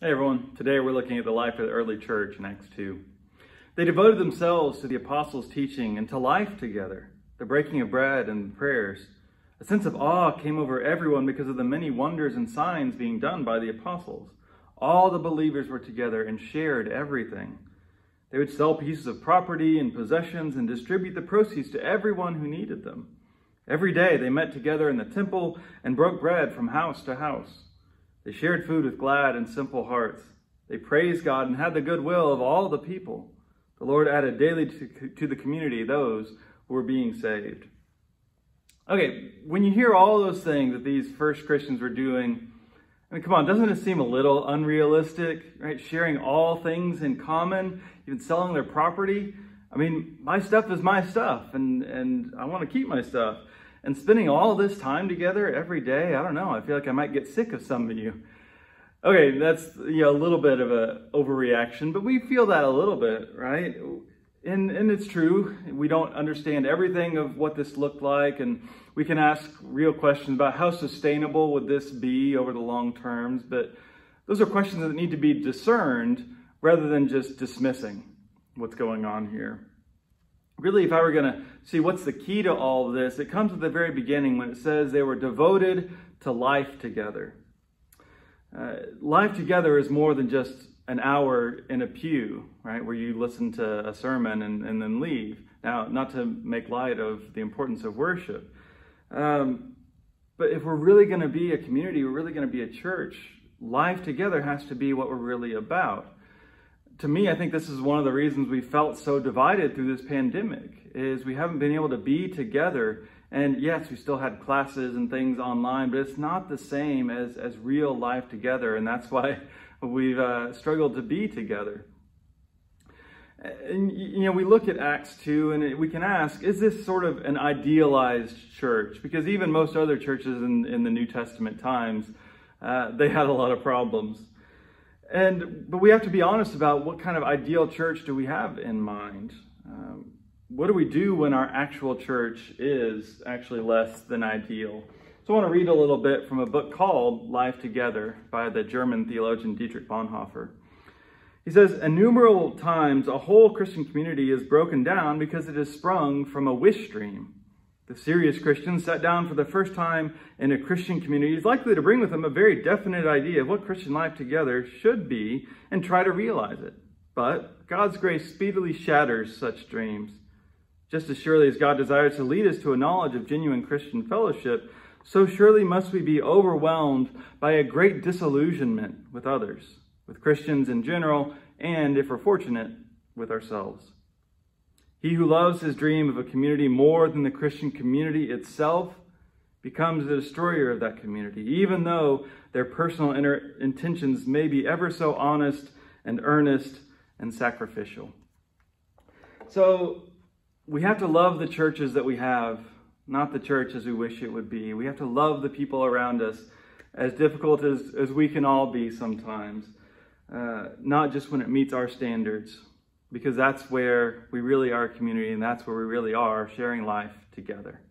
Hey everyone, today we're looking at the life of the early church in Acts 2. They devoted themselves to the apostles' teaching and to life together, the breaking of bread and prayers. A sense of awe came over everyone because of the many wonders and signs being done by the apostles. All the believers were together and shared everything. They would sell pieces of property and possessions and distribute the proceeds to everyone who needed them. Every day they met together in the temple and broke bread from house to house. They shared food with glad and simple hearts. They praised God and had the goodwill of all the people. The Lord added daily to the community those who were being saved. Okay, when you hear all those things that these first Christians were doing, I mean, come on, doesn't it seem a little unrealistic, right? Sharing all things in common, even selling their property. I mean, my stuff is my stuff, and I want to keep my stuff. And spending all this time together every day, I don't know, I feel like I might get sick of some of you. Okay, that's a little bit of a overreaction, but we feel that a little bit, right? And it's true, we don't understand everything of what this looked like, and we can ask real questions about how sustainable would this be over the long terms, but those are questions that need to be discerned rather than just dismissing what's going on here. Really, if I were going to see what's the key to all of this, it comes at the very beginning when it says they were devoted to life together. Life together is more than just an hour in a pew, right, where you listen to a sermon and then leave. Now, not to make light of the importance of worship, but if we're really going to be a community, we're really going to be a church, life together has to be what we're really about. To me, I think this is one of the reasons we felt so divided through this pandemic, is we haven't been able to be together. And yes, we still had classes and things online, but it's not the same as real life together. And that's why we've struggled to be together. And, we look at Acts 2 and we can ask, is this sort of an idealized church? Because even most other churches in the New Testament times, they had a lot of problems. But we have to be honest about what kind of ideal church do we have in mind? What do we do when our actual church is actually less than ideal? So I want to read a little bit from a book called Life Together by the German theologian Dietrich Bonhoeffer. He says, innumerable times a whole Christian community is broken down because it has sprung from a wish dream. The serious Christian sat down for the first time in a Christian community is likely to bring with him a very definite idea of what Christian life together should be and try to realize it. But God's grace speedily shatters such dreams. Just as surely as God desires to lead us to a knowledge of genuine Christian fellowship, so surely must we be overwhelmed by a great disillusionment with others, with Christians in general, and, if we're fortunate, with ourselves. He who loves his dream of a community more than the Christian community itself becomes the destroyer of that community, even though their personal intentions may be ever so honest and earnest and sacrificial. So we have to love the churches that we have, not the church as we wish it would be. We have to love the people around us, as difficult as we can all be sometimes, not just when it meets our standards. Because that's where we really are a community, and that's where we really are sharing life together.